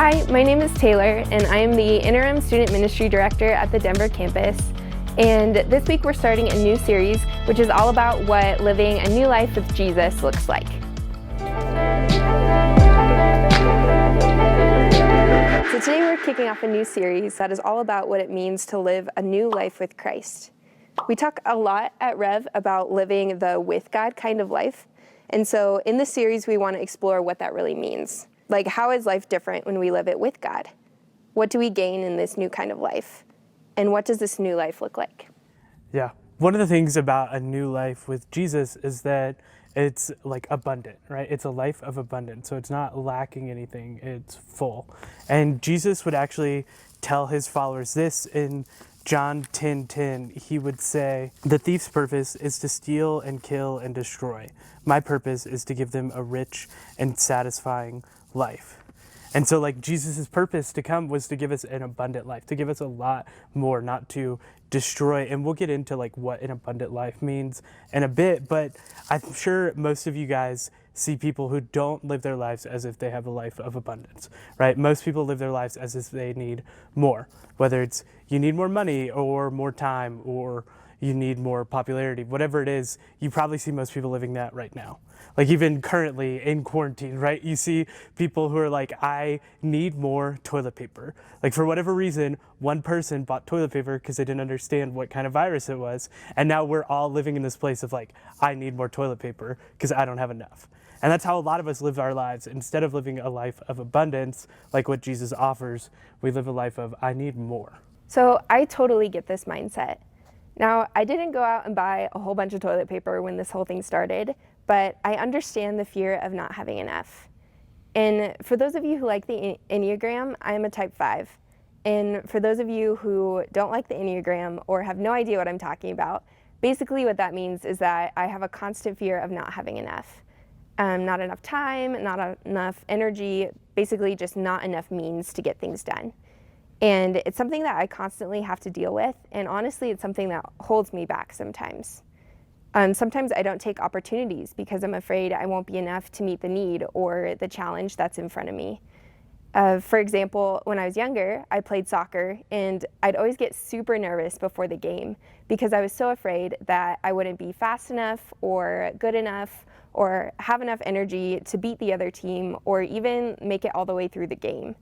Hi, my name is Taylor, and I am the Interim Student Ministry Director at the Denver campus. And this week we're starting a new series, which is all about what living a new life with Jesus looks like. So today we're kicking off a new series that is all about what it means to live a new life with Christ. We talk a lot at Rev about living the with God kind of life. And so in this series, we want to explore what that really means. Like, how is life different when we live it with God? What do we gain in this new kind of life? And what does this new life look like? Yeah. One of the things about a new life with Jesus is that it's like abundant, right? It's a life of abundance. So it's not lacking anything, it's full. And Jesus would actually tell his followers this in John 10:10. He would say, "The thief's purpose is to steal and kill and destroy. My purpose is to give them a rich and satisfying life." And so like Jesus' purpose to come was to give us an abundant life, to give us a lot more, not to destroy. And we'll get into like what an abundant life means in a bit, but I'm sure most of you guys see people who don't live their lives as if they have a life of abundance, right? Most people live their lives as if they need more, whether it's you need more money or more time or you need more popularity, whatever it is, you probably see most people living that right now. Like even currently in quarantine, right? You see people who are like, I need more toilet paper. Like for whatever reason, one person bought toilet paper because they didn't understand what kind of virus it was. And now we're all living in this place of like, I need more toilet paper because I don't have enough. And that's how a lot of us live our lives. Instead of living a life of abundance, like what Jesus offers, we live a life of, I need more. So I totally get this mindset. Now, I didn't go out and buy a whole bunch of toilet paper when this whole thing started, but I understand the fear of not having enough. And for those of you who like the Enneagram, I am a type 5. And for those of you who don't like the Enneagram or have no idea what I'm talking about, basically what that means is that I have a constant fear of not having enough. Not enough time, not enough energy, basically just not enough means to get things done. And it's something that I constantly have to deal with, and honestly, it's something that holds me back sometimes. Sometimes I don't take opportunities because I'm afraid I won't be enough to meet the need or the challenge that's in front of me. For example, when I was younger, I played soccer, and I'd always get super nervous before the game because I was so afraid that I wouldn't be fast enough or good enough or have enough energy to beat the other team or even make it all the way through the game.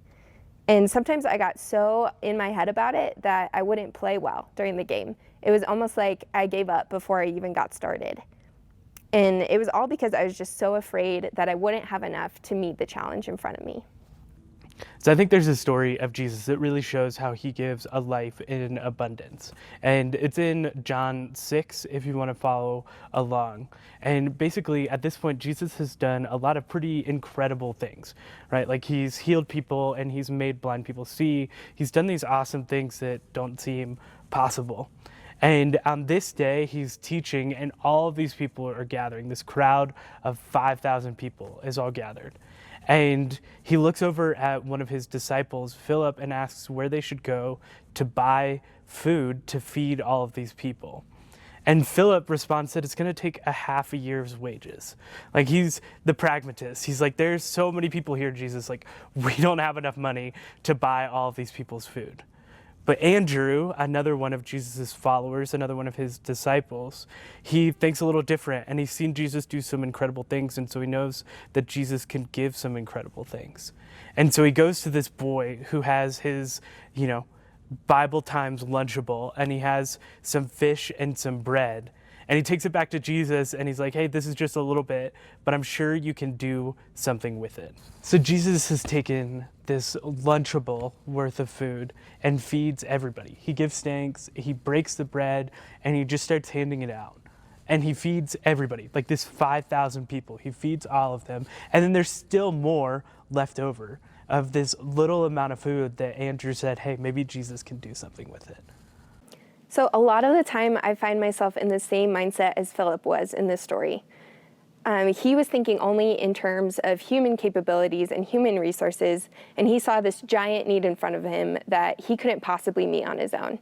And sometimes I got so in my head about it that I wouldn't play well during the game. It was almost like I gave up before I even got started. And it was all because I was just so afraid that I wouldn't have enough to meet the challenge in front of me. So I think there's a story of Jesus that really shows how he gives a life in abundance. And it's in John 6, if you want to follow along. And basically at this point, Jesus has done a lot of pretty incredible things, right? Like he's healed people and he's made blind people see. He's done these awesome things that don't seem possible. And on this day, he's teaching and all of these people are gathering. This crowd of 5,000 people is all gathered. And he looks over at one of his disciples, Philip, and asks where they should go to buy food to feed all of these people. And Philip responds that it's going to take a half a year's wages. Like he's the pragmatist. He's like, there's so many people here, Jesus. Like we don't have enough money to buy all of these people's food. But Andrew, another one of Jesus' followers, another one of his disciples, he thinks a little different and he's seen Jesus do some incredible things. And so he knows that Jesus can give some incredible things. And so he goes to this boy who has his, Bible Times Lunchable, and he has some fish and some bread. And he takes it back to Jesus and he's like, hey, this is just a little bit, but I'm sure you can do something with it. So Jesus has taken this Lunchable worth of food and feeds everybody. He gives thanks, he breaks the bread, and he just starts handing it out. And he feeds everybody, like this 5,000 people. He feeds all of them. And then there's still more left over of this little amount of food that Andrew said, hey, maybe Jesus can do something with it. So a lot of the time I find myself in the same mindset as Philip was in this story. He was thinking only in terms of human capabilities and human resources, and he saw this giant need in front of him that he couldn't possibly meet on his own.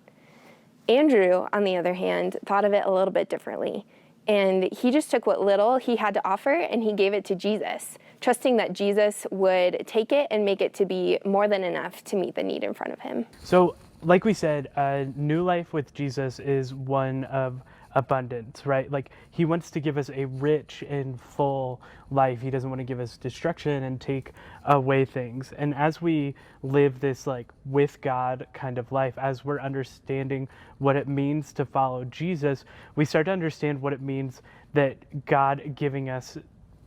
Andrew, on the other hand, thought of it a little bit differently. And he just took what little he had to offer and he gave it to Jesus, trusting that Jesus would take it and make it to be more than enough to meet the need in front of him. So, like we said, a new life with Jesus is one of abundance, right? Like, he wants to give us a rich and full life. He doesn't want to give us destruction and take away things. And as we live this like with God kind of life, as we're understanding what it means to follow Jesus, we start to understand what it means that God giving us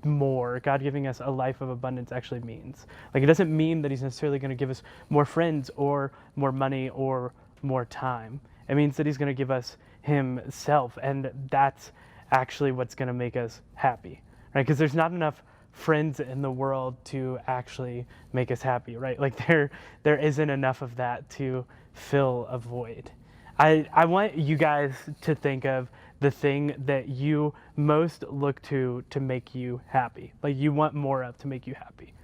more, God giving us a life of abundance actually means. Like, it doesn't mean that he's necessarily going to give us more friends or more money or more time. It means that he's going to give us himself, and that's actually what's going to make us happy, right? Because there's not enough friends in the world to actually make us happy, right? Like, there isn't enough of that to fill a void. I want you guys to think of the thing that you most look to make you happy, like you want more of to make you happy.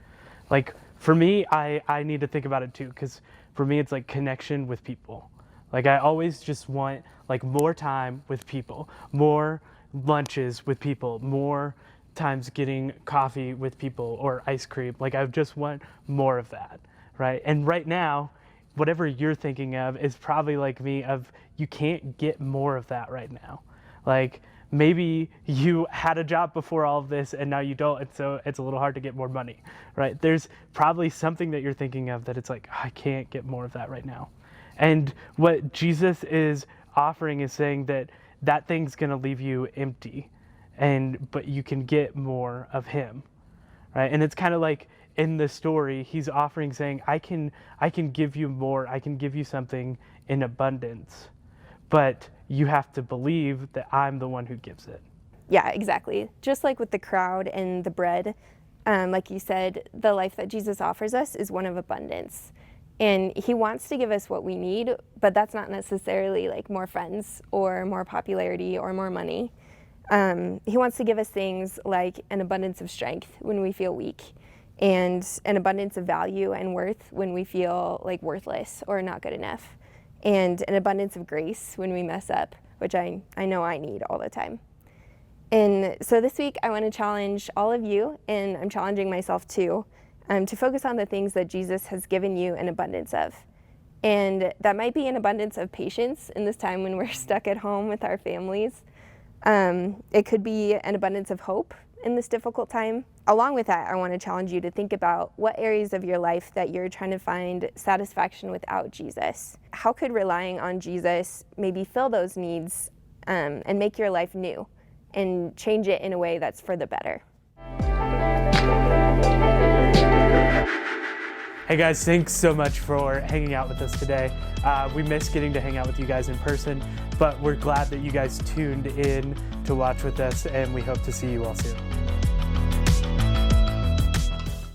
Like, for me, I need to think about it too, because for me it's like connection with people. Like, I always just want like more time with people, more lunches with people, more times getting coffee with people or ice cream. Like, I just want more of that, right? And right now, whatever you're thinking of is probably like me, of you can't get more of that right now. Like, maybe you had a job before all of this and now you don't, and so it's a little hard to get more money, right? There's probably something that you're thinking of that it's like, I can't get more of that right now. And what Jesus is offering is saying that that thing's going to leave you empty, but you can get more of him, right? And it's kind of like in the story, he's offering, saying, I can give you more, I can give you something in abundance, but you have to believe that I'm the one who gives it. Yeah, exactly. Just like with the crowd and the bread, like you said, the life that Jesus offers us is one of abundance. And he wants to give us what we need, but that's not necessarily like more friends or more popularity or more money. He wants to give us things like an abundance of strength when we feel weak, and an abundance of value and worth when we feel like worthless or not good enough, and an abundance of grace when we mess up, which I know I need all the time. And so this week I want to challenge all of you, and I'm challenging myself too, to focus on the things that Jesus has given you an abundance of. And that might be an abundance of patience in this time when we're stuck at home with our families. It could be an abundance of hope in this difficult time. Along with that, I want to challenge you to think about what areas of your life that you're trying to find satisfaction without Jesus. How could relying on Jesus maybe fill those needs and make your life new and change it in a way that's for the better? Hey guys, thanks so much for hanging out with us today. We miss getting to hang out with you guys in person, but we're glad that you guys tuned in to watch with us, and we hope to see you all soon.